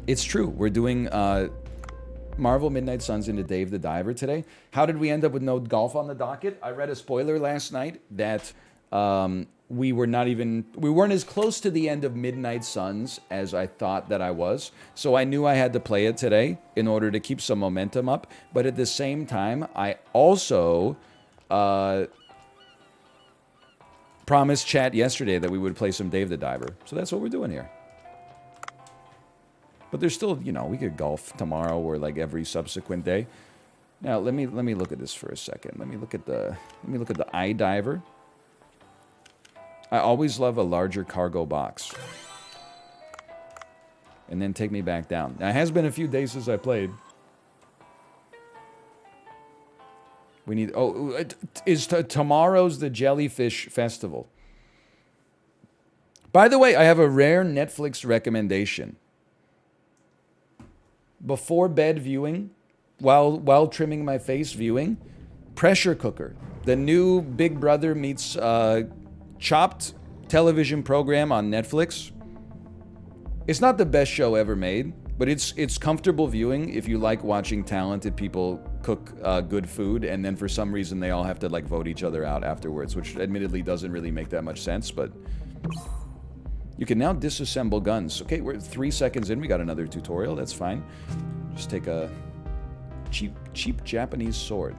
It's true. We're doing Marvel Midnight Suns into Dave the Diver today. How did we end up with no golf on the docket? I read a spoiler last night that we weren't as close to the end of Midnight Suns as I thought that I was. So I knew I had to play it today in order to keep some momentum up. But at the same time, I also promised chat yesterday that we would play some Dave the Diver. So that's what we're doing here. But there's still, we could golf tomorrow or like every subsequent day. Now let me look at this for a second. Let me look at the iDiver. I always love a larger cargo box. And then take me back down. Now, it has been a few days since I played. We need... tomorrow's the Jellyfish Festival. By the way, I have a rare Netflix recommendation. Before bed viewing, while trimming my face viewing, Pressure Cooker. The new Big Brother meets Chopped television program on Netflix. It's not the best show ever made, but it's comfortable viewing if you like watching talented people cook good food, and then for some reason they all have to like vote each other out afterwards, which admittedly doesn't really make that much sense, but you can now disassemble guns. Okay, we're 3 seconds in, we got another tutorial, that's fine. Just take a cheap Japanese sword.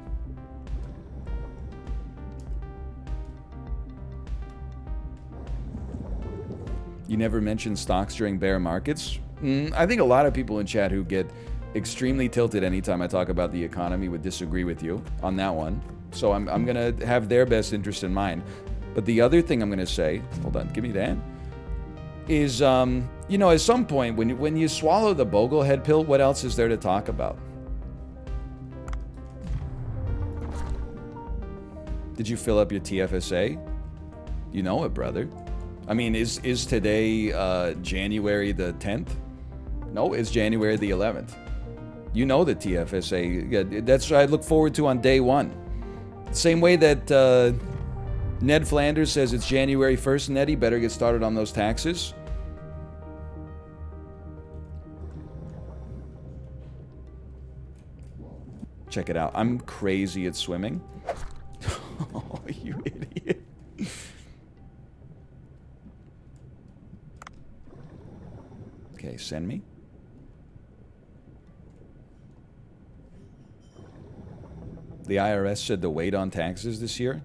You never mention stocks during bear markets. I think a lot of people in chat who get extremely tilted anytime I talk about the economy would disagree with you on that one. So I'm going to have their best interest in mind. But the other thing I'm going to say, hold on, give me that, is, at some point, when you swallow the Boglehead pill, what else is there to talk about? Did you fill up your TFSA? You know it, brother. I mean, is today January the 10th? No, it's January the 11th. You know the TFSA. Yeah, that's what I look forward to on day one. Same way that Ned Flanders says it's January 1st, Ned, he better get started on those taxes. Check it out. I'm crazy at swimming. Oh, you idiot. Okay, send me. The IRS said the wait on taxes this year.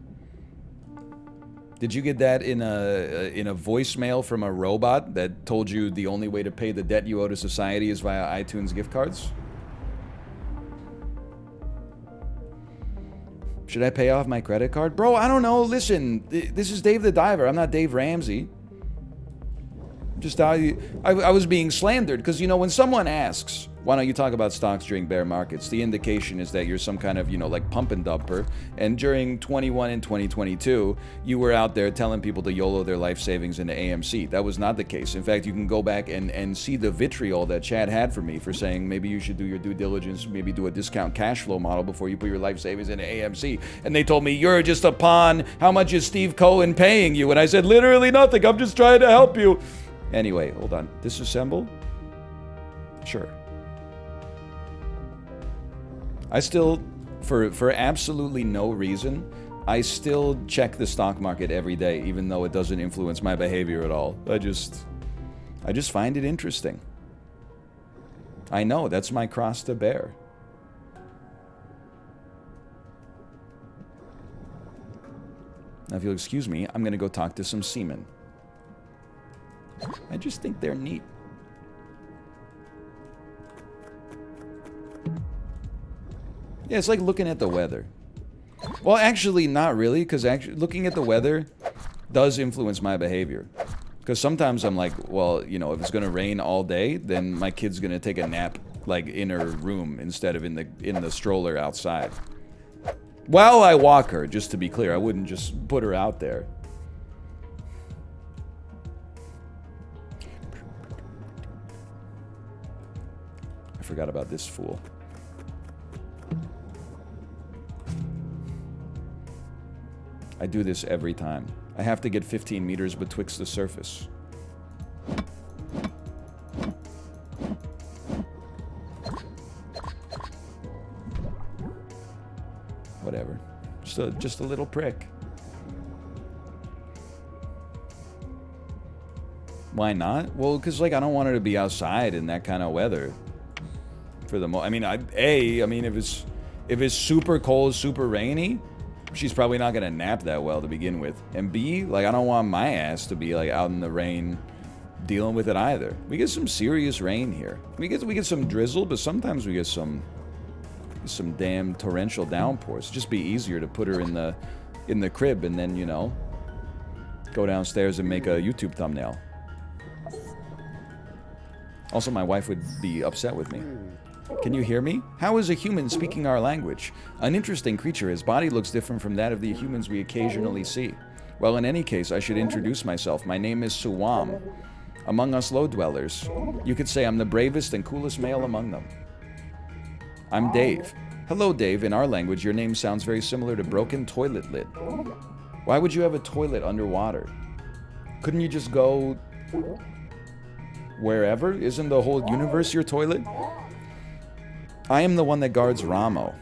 Did you get that in a voicemail from a robot that told you the only way to pay the debt you owe to society is via iTunes gift cards? Should I pay off my credit card? Bro, I don't know. Listen, this is Dave the Diver. I'm not Dave Ramsey. Just I was being slandered because, when someone asks, why don't you talk about stocks during bear markets, the indication is that you're some kind of, like pump and dumper. And during 21 and 2022, you were out there telling people to YOLO their life savings into AMC. That was not the case. In fact, you can go back and see the vitriol that Chad had for me for saying maybe you should do your due diligence, maybe do a discount cash flow model before you put your life savings into AMC. And they told me, you're just a pawn. How much is Steve Cohen paying you? And I said, literally nothing. I'm just trying to help you. Anyway, hold on. Disassemble? Sure. I still, for absolutely no reason, I still check the stock market every day, even though it doesn't influence my behavior at all. I just find it interesting. I know, that's my cross to bear. Now, if you'll excuse me, I'm going to go talk to some seamen. I just think they're neat. Yeah, it's like looking at the weather. Well, actually, not really, because actually looking at the weather does influence my behavior. Because sometimes I'm like, well, if it's going to rain all day, then my kid's going to take a nap, like, in her room instead of in the stroller outside. While I walk her, just to be clear, I wouldn't just put her out there. I forgot about this fool. I do this every time. I have to get 15 meters betwixt the surface. Whatever. Just a little prick. Why not? Well, because, like, I don't want her to be outside in that kind of weather. For the I mean, if it's super cold, super rainy, she's probably not gonna nap that well to begin with. And B, like, I don't want my ass to be, like, out in the rain dealing with it either. We get some serious rain here. We get some drizzle, but sometimes we get some damn torrential downpours. It'd just be easier to put her in the crib and then, you know, go downstairs and make a YouTube thumbnail. Also, my wife would be upset with me. Can you hear me? How is a human speaking our language? An interesting creature. His body looks different from that of the humans we occasionally see. Well, in any case, I should introduce myself. My name is Suwam. Among us low dwellers, you could say I'm the bravest and coolest male among them. I'm Dave. Hello, Dave. In our language, your name sounds very similar to broken toilet lid. Why would you have a toilet underwater? Couldn't you just go wherever? Isn't the whole universe your toilet? I am the one that guards Ramo.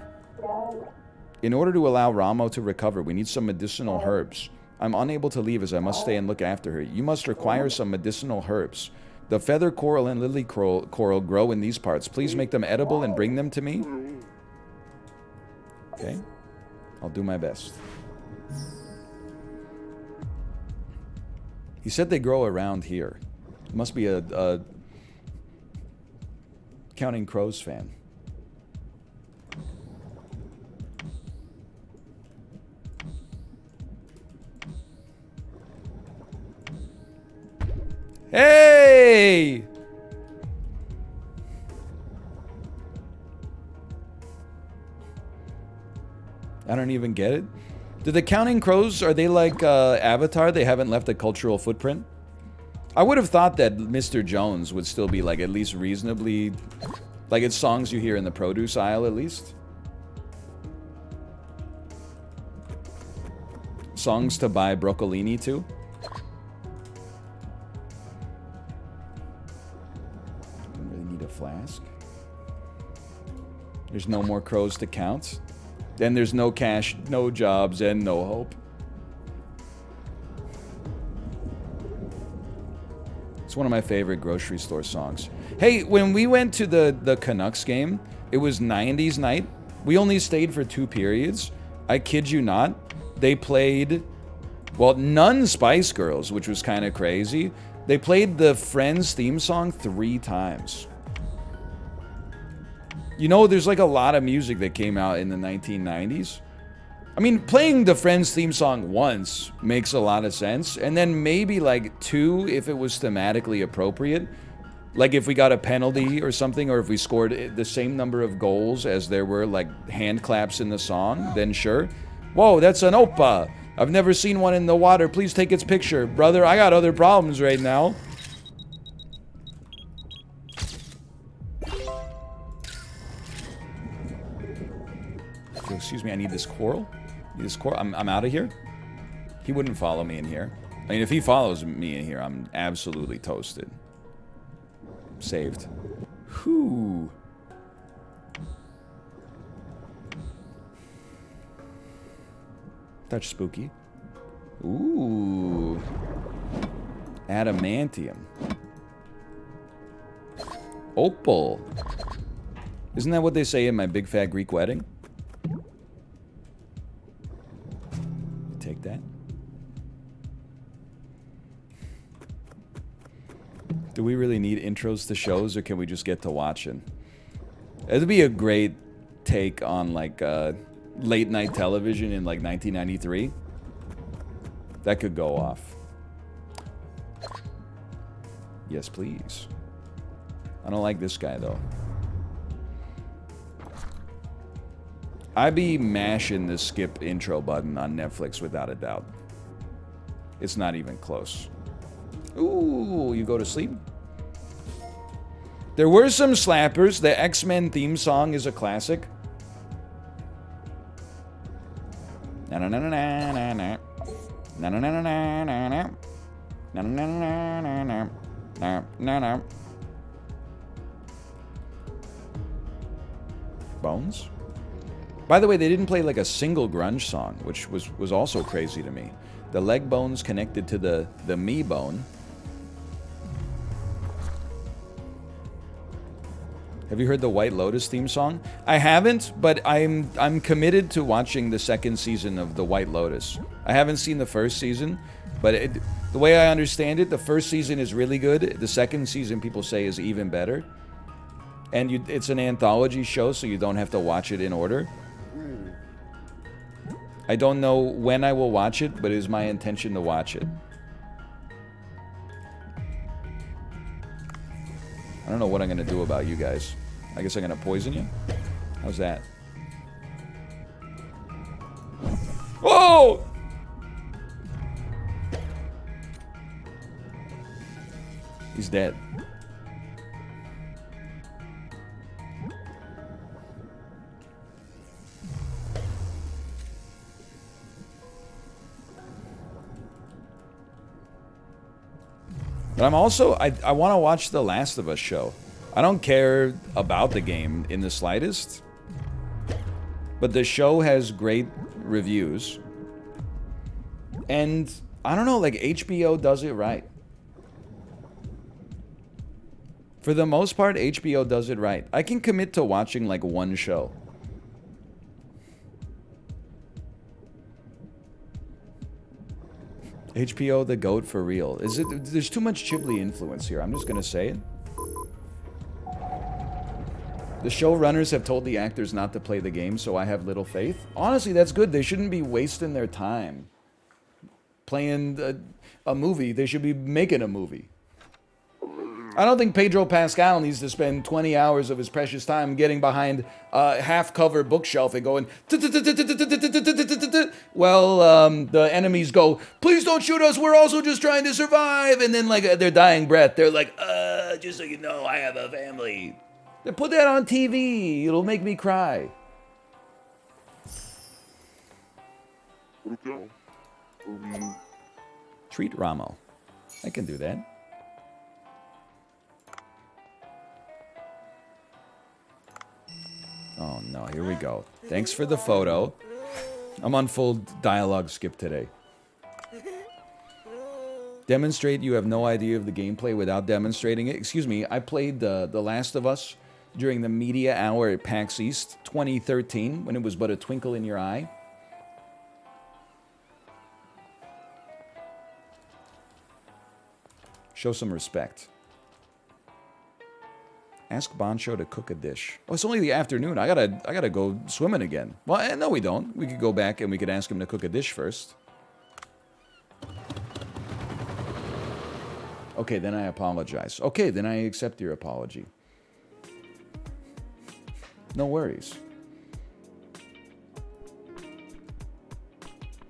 In order to allow Ramo to recover, we need some medicinal herbs. I'm unable to leave as I must stay and look after her. You must require some medicinal herbs. The feather coral and lily coral grow in these parts. Please make them edible and bring them to me. Okay. I'll do my best. He said they grow around here. Must be a Counting Crows fan. Hey! I don't even get it. Do the Counting Crows, are they like Avatar? They haven't left a cultural footprint? I would have thought that Mr. Jones would still be like at least reasonably... Like it's songs you hear in the produce aisle at least. Songs to buy broccolini to. Don't really need a flask. There's no more crows to count. Then there's no cash, no jobs, and no hope. It's one of my favorite grocery store songs. Hey, when we went to the Canucks game, it was 90s night. We only stayed for 2 periods. I kid you not. They played, well, none Spice Girls, which was kind of crazy. They played the Friends theme song 3 times. You know, there's like a lot of music that came out in the 1990s. I mean, playing the Friends theme song once makes a lot of sense. And then maybe like 2 if it was thematically appropriate. Like if we got a penalty or something, or if we scored the same number of goals as there were like hand claps in the song, then sure. Whoa, that's an oppa. I've never seen one in the water. Please take its picture. Brother, I got other problems right now. Excuse me, I need this coral. I'm out of here. He wouldn't follow me in here. I mean, if he follows me in here, I'm absolutely toasted. Saved. Whew. Touch spooky. Ooh. Adamantium. Opal. Isn't that what they say in my big fat Greek wedding? Take that. Do we really need intros to shows, or can we just get to watching? It'd be a great take on like late night television in like 1993. That could go off. Yes, please. I don't like this guy though. I be mashing the skip intro button on Netflix without a doubt. It's not even close. Ooh, you go to sleep? There were some slappers. The X-Men theme song is a classic. Na na na na na na. Na na na na na na. Na na na na na na. Na na na. Bones? By the way, they didn't play like a single grunge song, which was also crazy to me. The leg bone's connected to the me bone. Have you heard the White Lotus theme song? I haven't, but I'm committed to watching the second season of the White Lotus. I haven't seen the first season, but the way I understand it, the first season is really good. The second season, people say, is even better. And it's an anthology show, so you don't have to watch it in order. I don't know when I will watch it, but it is my intention to watch it. I don't know what I'm going to do about you guys. I guess I'm going to poison you? How's that? Whoa! He's dead. But I'm also, I want to watch the Last of Us show. I don't care about the game in the slightest. But the show has great reviews. And, I don't know, like, HBO does it right. For the most part, HBO does it right. I can commit to watching, like, one show. HBO the GOAT for real. There's too much Ghibli influence here. I'm just gonna say it. The showrunners have told the actors not to play the game, so I have little faith. Honestly, that's good. They shouldn't be wasting their time playing a movie. They should be making a movie. I don't think Pedro Pascal needs to spend 20 hours of his precious time getting behind a half-cover bookshelf and going, well, the enemies go, please don't shoot us, we're also just trying to survive. And then, like, their dying breath, they're like, just so you know, I have a family. They put that on TV. It'll make me cry. Treat Ramo. I can do that. Oh no, here we go. Thanks for the photo. I'm on full dialogue skip today. Demonstrate you have no idea of the gameplay without demonstrating it. Excuse me, I played The Last of Us during the media hour at PAX East 2013 when it was but a twinkle in your eye. Show some respect. Ask Bancho to cook a dish. Oh, it's only the afternoon. I gotta go swimming again. Well, no, we don't. We could go back and we could ask him to cook a dish first. Okay, then I apologize. Okay, then I accept your apology. No worries.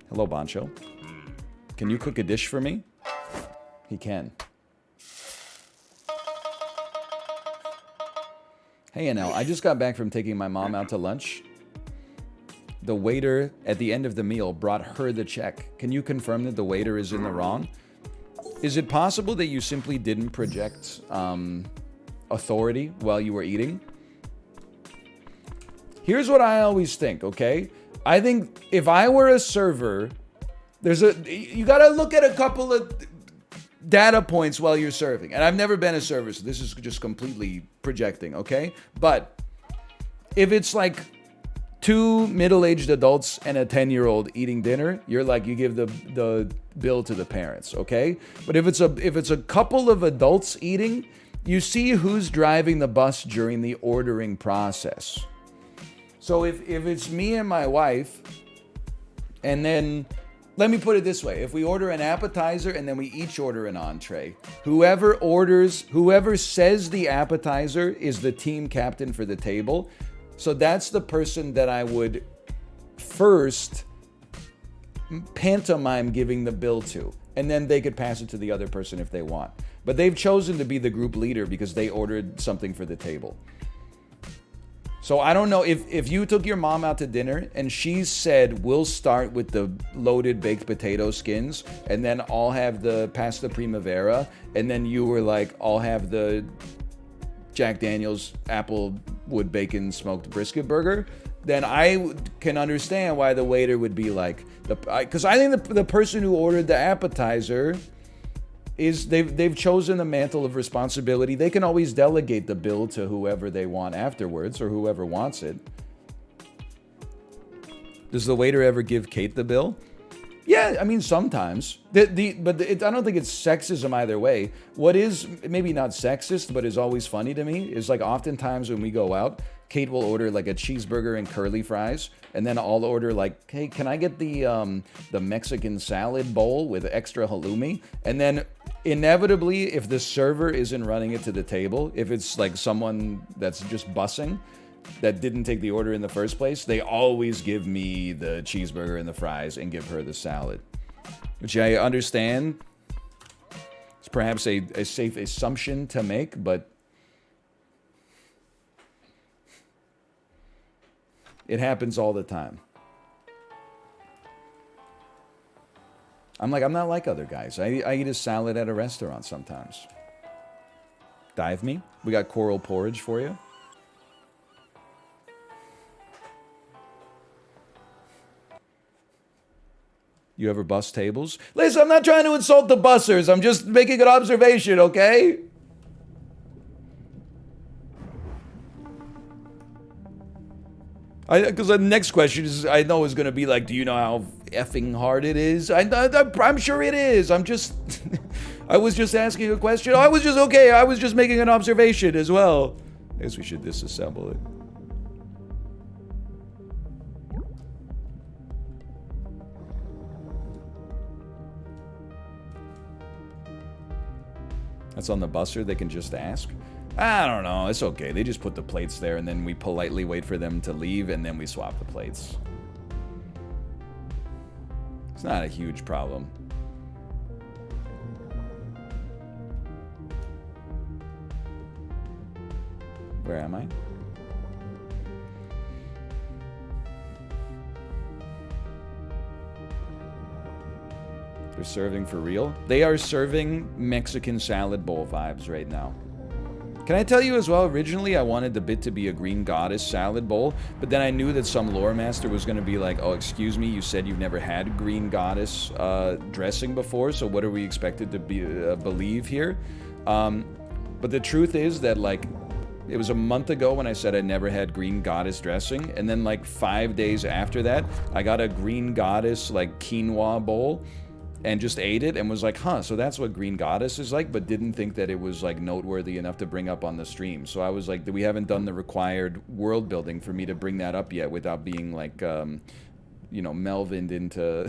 Hello, Bancho. Can you cook a dish for me? He can. Hey, NL, I just got back from taking my mom out to lunch. The waiter at the end of the meal brought her the check. Can you confirm that the waiter is in the wrong? Is it possible that you simply didn't project authority while you were eating? Here's what I always think, okay? I think if I were a server, you gotta look at a couple of data points while you're serving. And I've never been a server, so this is just completely projecting, okay? But if it's like 2 middle-aged adults and a 10-year-old eating dinner, you're like, you give the bill to the parents, okay? But if it's a couple of adults eating, you see who's driving the bus during the ordering process. So if it's me and my wife, and then let me put it this way. If we order an appetizer and then we each order an entree, whoever says the appetizer is the team captain for the table. So that's the person that I would first pantomime giving the bill to. And then they could pass it to the other person if they want. But they've chosen to be the group leader because they ordered something for the table. So I don't know if you took your mom out to dinner and she said, we'll start with the loaded baked potato skins and then I'll have the pasta primavera. And then you were like, I'll have the Jack Daniel's applewood bacon smoked brisket burger. then I can understand why the waiter would be like, because I think the person who ordered the appetizer is they've chosen the mantle of responsibility. They can always delegate the bill to whoever they want afterwards, or whoever wants it. Does the waiter ever give Kate the bill? Yeah, I mean, sometimes. I don't think it's sexism either way. What is maybe not sexist, but is always funny to me is like oftentimes when we go out, Kate will order like a cheeseburger and curly fries, and then I'll order like, hey, can I get the Mexican salad bowl with extra halloumi? And then inevitably, if the server isn't running it to the table, if it's like someone that's just bussing, that didn't take the order in the first place, they always give me the cheeseburger and the fries and give her the salad. Which I understand. It's perhaps a safe assumption to make, but it happens all the time. I'm not like other guys. I eat a salad at a restaurant sometimes. Dive me. We got coral porridge for you. You ever bust tables? Listen, I'm not trying to insult the bussers. I'm just making an observation, okay? Because the next question is, I know is going to be like, do you know how effing hard it is? I'm sure it is. I'm just, I was just asking a question. I was just, okay, I was just making an observation as well. I guess we should disassemble it. That's on the busser, they can just ask. I don't know, it's okay. They just put the plates there and then we politely wait for them to leave and then we swap the plates. It's not a huge problem. Where am I? They're serving for real? They are serving Mexican salad bowl vibes right now. Can I tell you as well, originally I wanted the bit to be a green goddess salad bowl, but then I knew that some lore master was going to be like, oh, excuse me, you said you've never had green goddess dressing before, so what are we expected to believe here? But the truth is that, like, it was a month ago when I said I never had green goddess dressing, and then like 5 days after that, I got a green goddess, like, quinoa bowl, and just ate it and was like, huh, so that's what green goddess is like, but didn't think that it was like noteworthy enough to bring up on the stream. So I was like, we haven't done the required world building for me to bring that up yet without being like, you know, Melvined into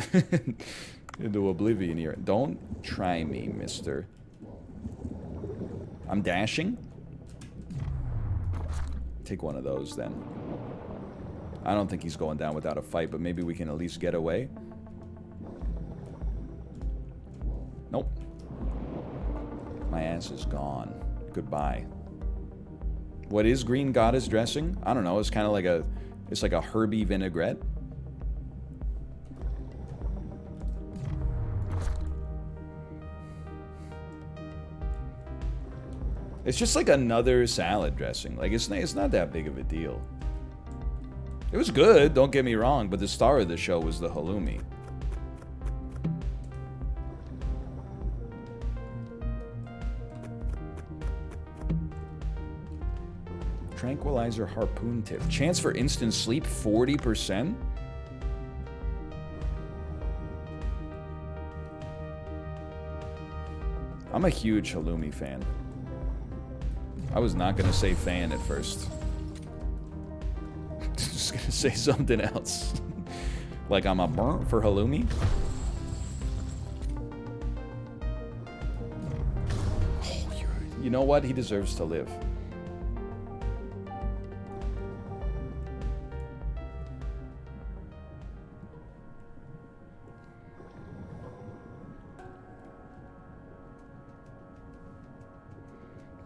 into oblivion here. Don't try me, mister. I'm dashing. Take one of those then. I don't think he's going down without a fight, but maybe we can at least get away. Nope. My ass is gone. Goodbye. What is green goddess dressing? I don't know. It's kind of like it's like a herby vinaigrette. It's just like another salad dressing. Like, it's not that big of a deal. It was good, don't get me wrong, but the star of the show was the halloumi. Tranquilizer harpoon tip. Chance for instant sleep, 40%? I'm a huge halloumi fan. I was not going to say fan at first. Just going to say something else. Like I'm a burnt for halloumi. Oh, you know what? He deserves to live.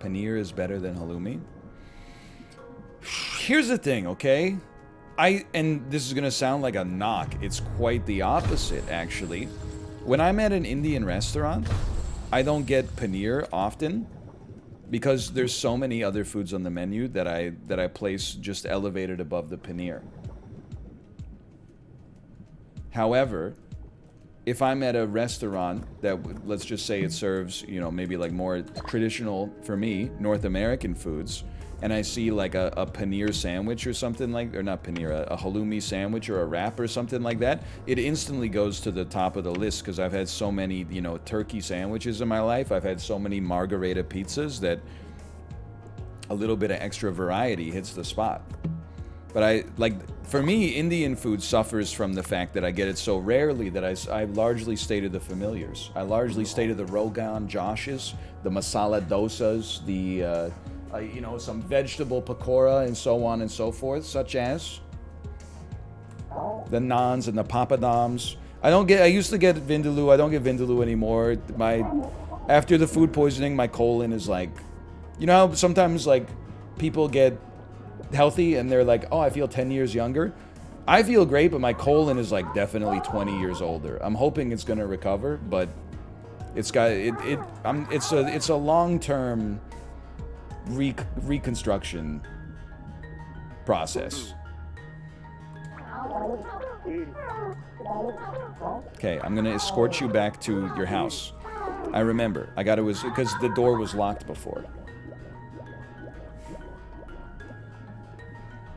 Paneer is better than halloumi. Here's the thing, okay? And this is gonna sound like a knock. It's quite the opposite, actually. When I'm at an Indian restaurant, I don't get paneer often because there's so many other foods on the menu that I place just elevated above the paneer. However, if I'm at a restaurant that, let's just say it serves, you know, maybe like more traditional, for me, North American foods, and I see like a paneer sandwich or something like, or not paneer, a halloumi sandwich or a wrap or something like that, it instantly goes to the top of the list because I've had so many, you know, turkey sandwiches in my life. I've had so many margarita pizzas that a little bit of extra variety hits the spot. But for me, Indian food suffers from the fact that I get it so rarely that I largely stay to the familiars. I largely stay to the Rogan Joshes, the masala dosas, the, you know, some vegetable pakora and so on and so forth, such as the naans and the papadams. I used to get vindaloo. I don't get vindaloo anymore. After the food poisoning, my colon is like, you know how sometimes like people get healthy and they're like, oh, I feel 10 years younger. I feel great, but my colon is like definitely 20 years older. I'm hoping it's gonna recover, but it's a long-term reconstruction process. Okay, I'm gonna escort you back to your house. I remember, because the door was locked before.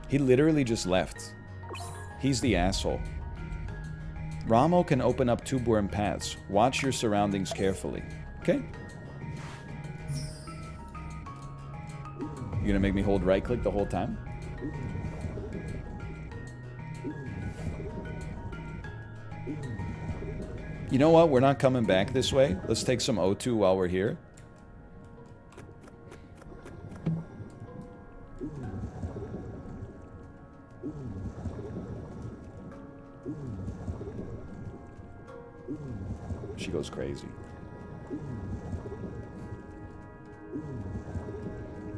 He literally just left. He's the asshole. Ramo can open up two-worm paths. Watch your surroundings carefully. Okay? You gonna make me hold right-click the whole time? You know what? We're not coming back this way. Let's take some O2 while we're here. She goes crazy.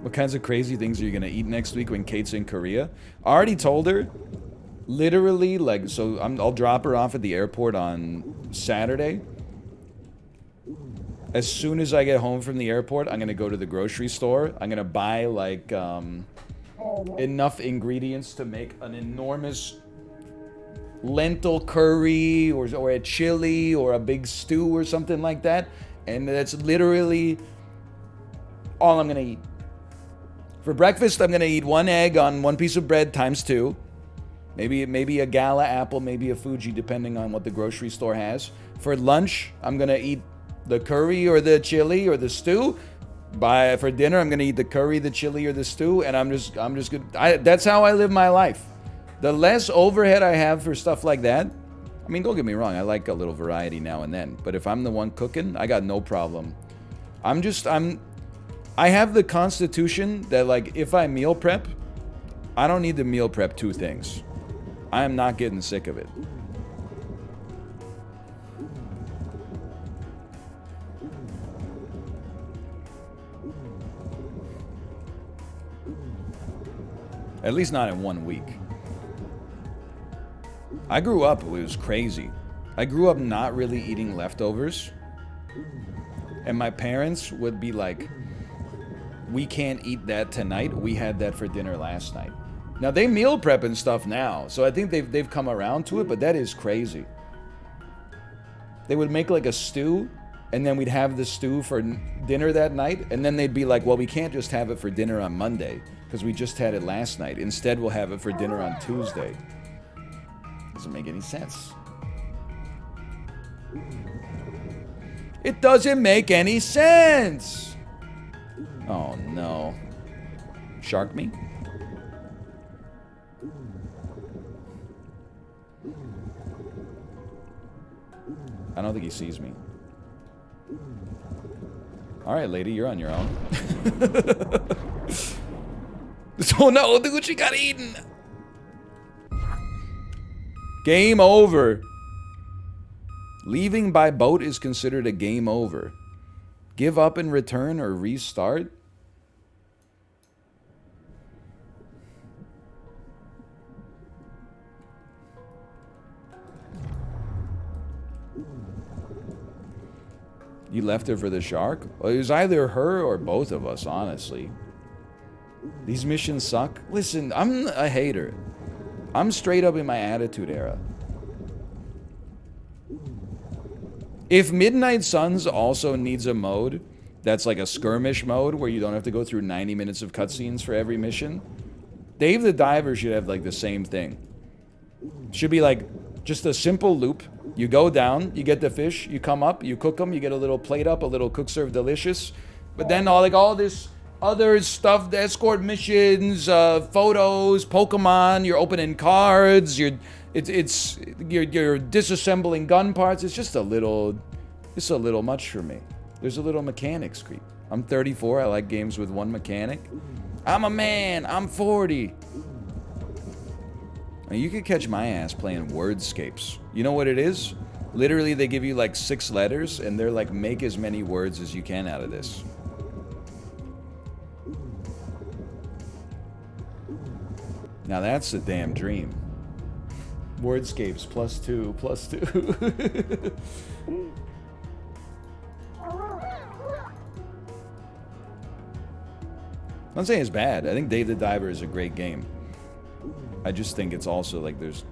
What kinds of crazy things are you gonna eat next week when Kate's in Korea? I already told her. Literally, like, so I'll drop her off at the airport on Saturday. As soon as I get home from the airport, I'm gonna go to the grocery store. I'm gonna buy like enough ingredients to make an enormous lentil curry or a chili or a big stew or something like that, and that's literally all I'm gonna eat. For breakfast, I'm gonna eat one egg on one piece of bread times two. Maybe a Gala apple, maybe a Fuji, depending on what the grocery store has. For lunch, I'm gonna eat the curry or the chili or the stew. For dinner, I'm gonna eat the curry, the chili, or the stew, and I'm just good. That's how I live my life. The less overhead I have for stuff like that, I mean, don't get me wrong, I like a little variety now and then, but if I'm the one cooking, I got no problem. I have the constitution that, like, if I meal prep, I don't need to meal prep two things. I am not getting sick of it. At least not in 1 week. I grew up, it was crazy. I grew up not really eating leftovers. And my parents would be like, we can't eat that tonight. We had that for dinner last night. Now, they meal prep and stuff now, so I think they've come around to it, but that is crazy. They would make like a stew, and then we'd have the stew for dinner that night, and then they'd be like, well, we can't just have it for dinner on Monday, because we just had it last night. Instead, we'll have it for dinner on Tuesday. Doesn't make any sense. It doesn't make any sense! Oh, no. Shark me? I don't think he sees me. Alright, lady, you're on your own. Oh no, look what she got eaten! Game over. Leaving by boat is considered a game over. Give up and return or restart? You left her for the shark? Well, it was either her or both of us, honestly. These missions suck. Listen, I'm a hater. I'm straight up in my attitude era. If Midnight Suns also needs a mode that's like a skirmish mode where you don't have to go through 90 minutes of cutscenes for every mission, Dave the Diver should have like the same thing. Should be like just a simple loop. You go down, you get the fish, you come up, you cook them, you get a little plate up, a little cook serve delicious. But then all this other stuff, the escort missions, photos, Pokemon, you're opening cards, you're disassembling gun parts. It's just a little much for me. There's a little mechanics creep. I'm 34, I like games with one mechanic. I'm a man, I'm 40. Now, you could catch my ass playing wordscapes. You know what it is? Literally, they give you like 6 letters, and they're like, make as many words as you can out of this. Now that's a damn dream. Wordscapes +2, +2. I'm not saying it's bad. I think Dave the Diver is a great game. I just think it's also like there's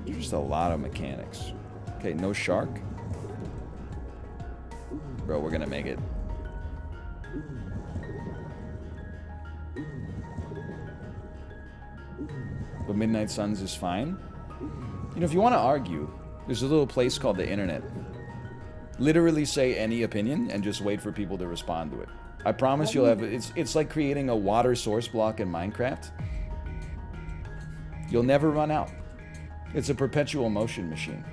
just a lot of mechanics. Okay, no shark. Bro, we're gonna make it. But Midnight Suns is fine. You know, if you want to argue, there's a little place called the internet. Literally say any opinion and just wait for people to respond to it. I promise you'll have... It's like creating a water source block in Minecraft. You'll never run out. It's a perpetual motion machine.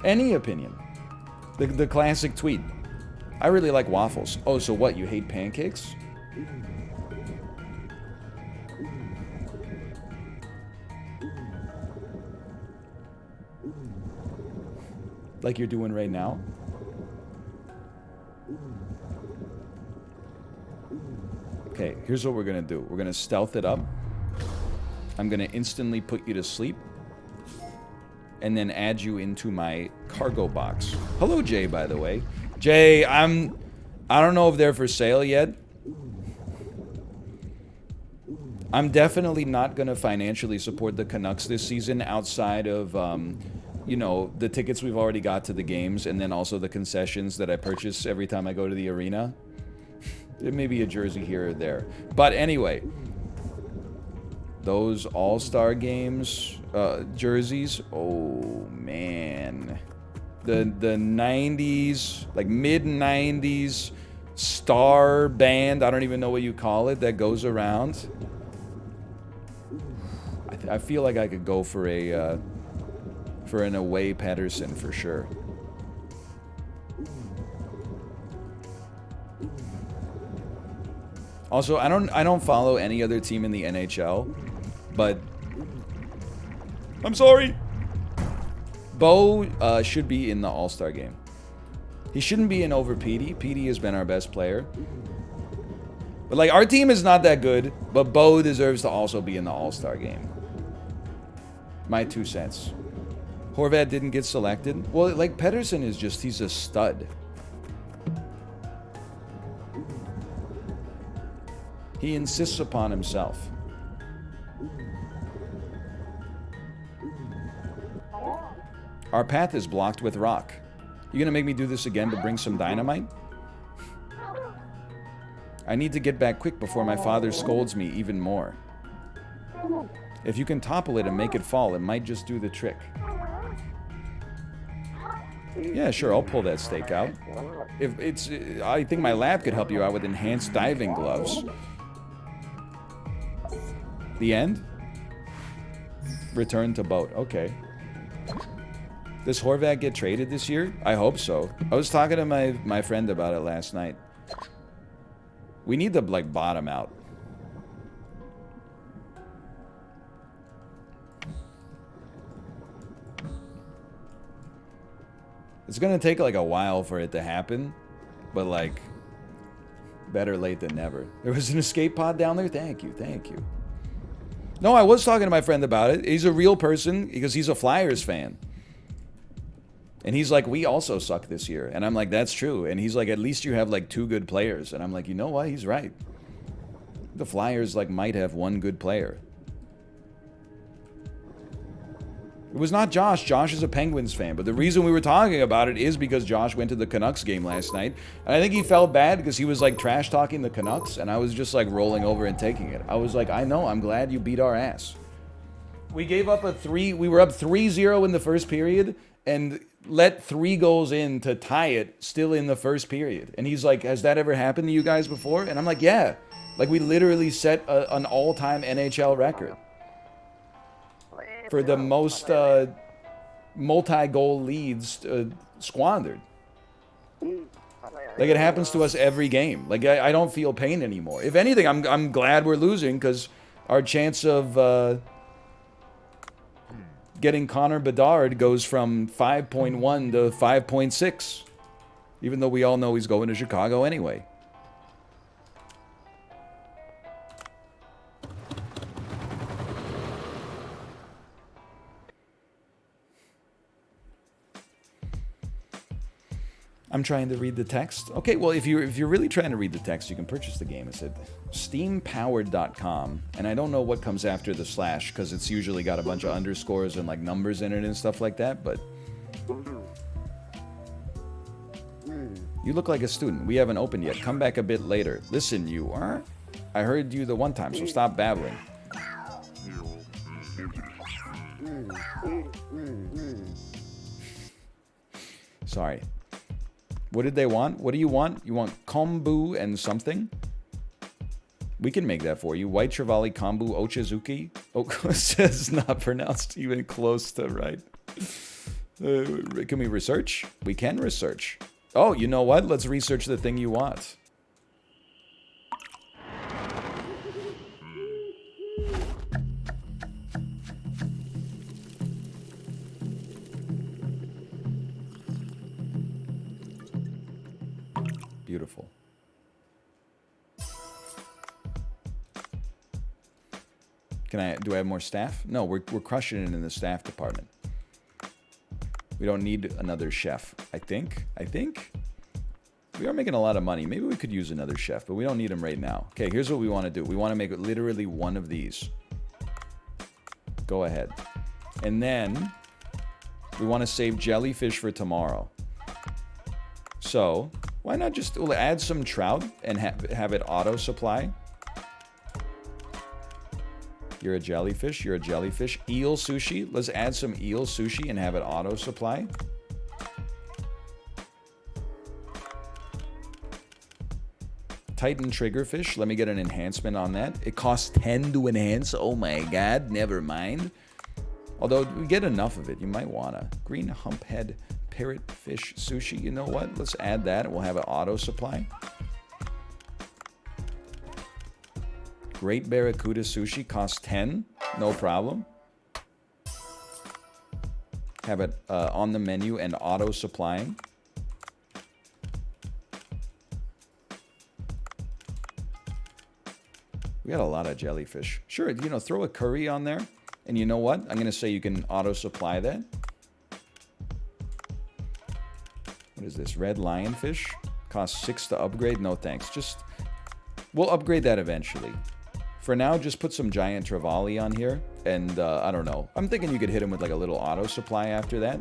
Any opinion. The classic tweet. I really like waffles. Oh, so what? You hate pancakes? Like you're doing right now? Okay, here's what we're gonna do. We're gonna stealth it up. I'm gonna instantly put you to sleep. And then add you into my cargo box. Hello, Jay, by the way. Jay, I don't know if they're for sale yet. I'm definitely not gonna financially support the Canucks this season outside of, you know, the tickets we've already got to the games, and then also the concessions that I purchase every time I go to the arena. There may be a jersey here or there. But anyway, those All-Star Games jerseys, oh man. The 90s, like mid-90s star band, I don't even know what you call it, that goes around. I feel like I could go for a for an away Pedersen for sure. Also, I don't follow any other team in the NHL, but I'm sorry. Bo should be in the All-Star game. He shouldn't be in over Petey. Petey has been our best player. But like, our team is not that good, but Bo deserves to also be in the All-Star game. My 2 cents. Horvat didn't get selected. Well, like, Pedersen is just, he's a stud. He insists upon himself. Our path is blocked with rock. You gonna make me do this again to bring some dynamite? I need to get back quick before my father scolds me even more. If you can topple it and make it fall, it might just do the trick. Yeah, sure, I'll pull that stake out. If it's, I think my lab could help you out with enhanced diving gloves. The end? Return to boat. Okay. Does Horvat get traded this year? I hope so. I was talking to my friend about it last night. We need to, like, bottom out. It's gonna take, like, a while for it to happen. But, like, better late than never. There was an escape pod down there? Thank you, thank you. No, I was talking to my friend about it. He's a real person because he's a Flyers fan. And he's like, we also suck this year. And I'm like, that's true. And he's like, at least you have like 2 good players. And I'm like, you know what? He's right. The Flyers like might have 1 good player. It was not Josh. Josh is a Penguins fan. But the reason we were talking about it is because Josh went to the Canucks game last night. And I think he felt bad because he was like trash talking the Canucks. And I was just like rolling over and taking it. I was like, I know. I'm glad you beat our ass. We gave up we were up 3-0 in the first period. And let 3 goals in to tie it still in the first period. And he's like, has that ever happened to you guys before? And I'm like, yeah. Like we literally set an all-time NHL record for the most multi-goal leads squandered. Like it happens to us every game. Like I don't feel pain anymore. If anything, I'm glad we're losing because our chance of getting Connor Bedard goes from 5.1 to 5.6. Even though we all know he's going to Chicago anyway. I'm trying to read the text. Okay, well, if you're really trying to read the text, you can purchase the game. It's at steampowered.com, and I don't know what comes after the slash because it's usually got a bunch of underscores and like numbers in it and stuff like that. But you look like a student. We haven't opened yet. Come back a bit later. Listen, you are. I heard you the one time, so stop babbling. Sorry. What did they want? What do you want? You want kombu and something? We can make that for you. White Trevally kombu ochazuki. Oh, says not pronounced even close to right. Can we research? We can research. Oh, you know what? Let's research the thing you want. Beautiful. Do I have more staff? No, we're crushing it in the staff department. We don't need another chef, I think. We are making a lot of money. Maybe we could use another chef, but we don't need him right now. Okay, here's what we want to do. We want to make literally one of these. Go ahead. And then we want to save jellyfish for tomorrow. So why not just add some trout and have it auto-supply? You're a jellyfish. You're a jellyfish. Eel sushi. Let's add some eel sushi and have it auto-supply. Titan triggerfish. Let me get an enhancement on that. It costs 10 to enhance. Oh my god. Never mind. Although we get enough of it. You might wanna. Green humphead parrotfish sushi. You know what? Let's add that and we'll have it auto-supply. Great barracuda sushi costs 10. No problem. Have it on the menu and auto-supplying. We got a lot of jellyfish. Sure, throw a curry on there. And you know what? I'm going to say you can auto-supply that. What is this? Red lionfish? Costs 6 to upgrade? No thanks. We'll upgrade that eventually. For now, just put some giant trevally on here. And I don't know. I'm thinking you could hit him with like a little auto-supply after that.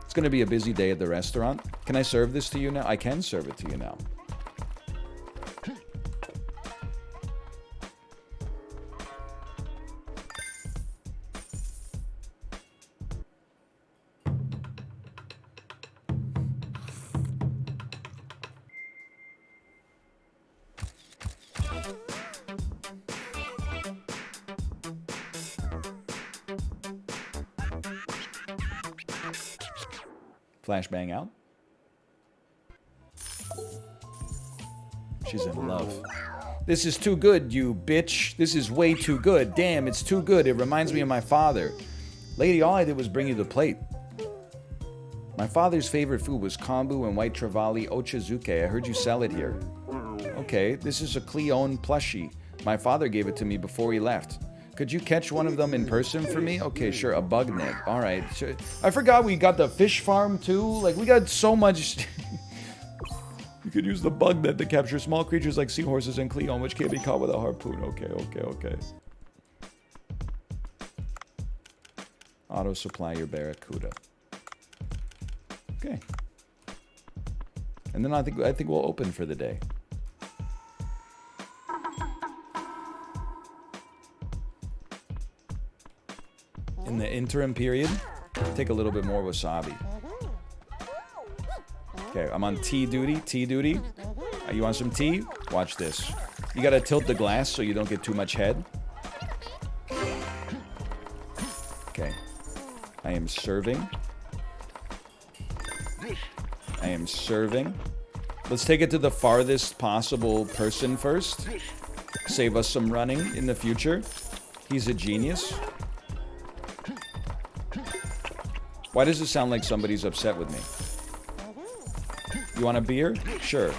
It's going to be a busy day at the restaurant. Can I serve this to you now? I can serve it to you now. Flashbang out. She's in love. This is too good, you bitch. This is way too good. Damn, it's too good. It reminds me of my father. Lady, all I did was bring you the plate. My father's favorite food was kombu and white trevally ochazuke. I heard you sell it here. Okay, this is a Cleone plushie. My father gave it to me before he left. Could you catch one of them in person for me? Okay, sure, a bug net. All right. Sure. I forgot we got the fish farm too. Like, we got so much. You could use the bug net to capture small creatures like seahorses and Cleone, which can't be caught with a harpoon. Okay. Auto supply your Barracuda. Okay. And then I think we'll open for the day. In the interim period, take a little bit more wasabi. Okay, I'm on tea duty. Tea duty. You want some tea? Watch this. You gotta tilt the glass so you don't get too much head. Okay. I am serving. I am serving. Let's take it to the farthest possible person first. Save us some running in the future. He's a genius. Why does it sound like somebody's upset with me? You want a beer? Sure.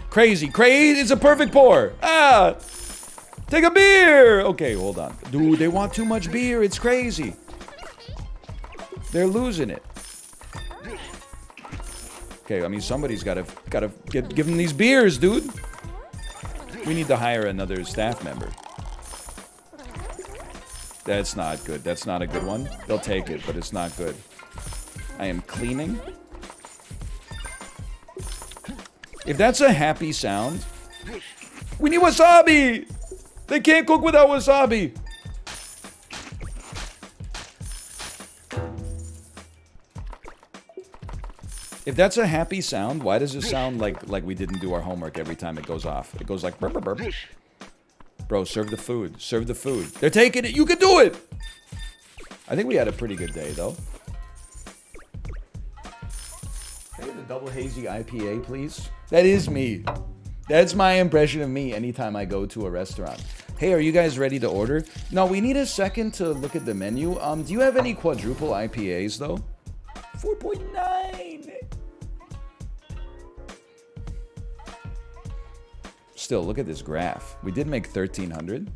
Crazy. It's a perfect pour. Ah! Take a beer! Okay, hold on. Dude, they want too much beer. It's crazy. They're losing it. Okay, I mean, somebody's gotta give them these beers, dude. We need to hire another staff member. That's not good. That's not a good one. They'll take it, but it's not good. I am cleaning. If that's a happy sound... We need wasabi! They can't cook without wasabi! If that's a happy sound, why does it sound like we didn't do our homework every time it goes off? It goes like burp, burp, burp. Bro, serve the food. Serve the food. They're taking it. You can do it! I think we had a pretty good day, though. Can I get a double hazy IPA, please? That is me. That's my impression of me anytime I go to a restaurant. Hey, are you guys ready to order? No, we need a second to look at the menu. Do you have any quadruple IPAs, though? 4.9! Still, look at this graph. We did make 1,300.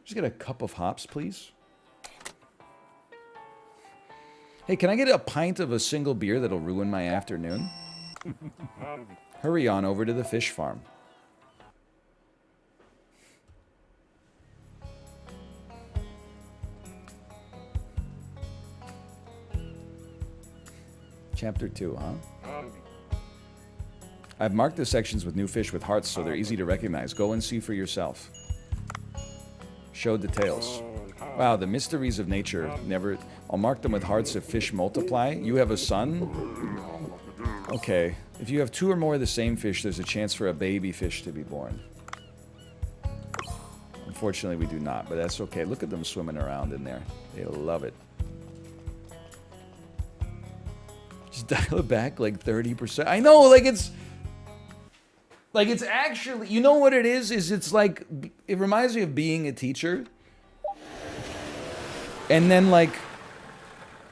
Just get a cup of hops, please. Hey, can I get a pint of a single beer that'll ruin my afternoon? Hurry on over to the fish farm. Chapter 2, huh? I've marked the sections with new fish with hearts so they're easy to recognize. Go and see for yourself. Show details. Wow, the mysteries of nature. Never... I'll mark them with hearts if fish multiply. You have a son? Okay. If you have 2 or more of the same fish, there's a chance for a baby fish to be born. Unfortunately, we do not, but that's okay. Look at them swimming around in there. They love it. Just dial it back like 30%. I know, like it's actually, you know what it is it's like, it reminds me of being a teacher. And then like,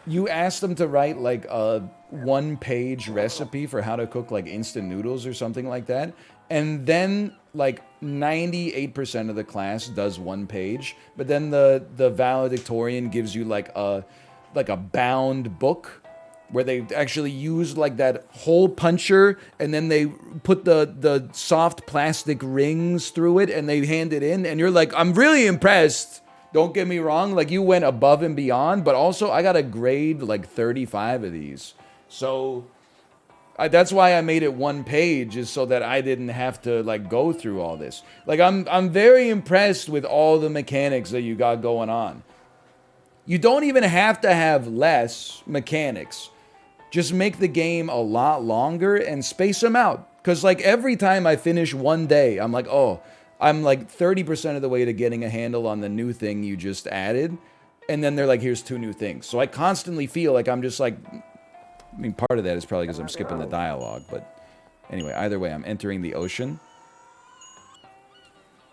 you ask them to write like a 1-page recipe for how to cook like instant noodles or something like that. And then like 98% of the class does 1 page, but then the valedictorian gives you like a bound book where they actually use like that hole puncher and then they put the soft plastic rings through it and they hand it in, and you're like, I'm really impressed. Don't get me wrong, like you went above and beyond, but also I got a grade like 35 of these. So that's why I made it 1 page, is so that I didn't have to like go through all this. Like I'm very impressed with all the mechanics that you got going on. You don't even have to have less mechanics. Just make the game a lot longer and space them out. Because like every time I finish one day, I'm like, oh, I'm like 30% of the way to getting a handle on the new thing you just added. And then they're like, here's 2 new things. So I constantly feel like I'm just like, I mean, part of that is probably because I'm skipping the dialogue. But anyway, either way, I'm entering the ocean.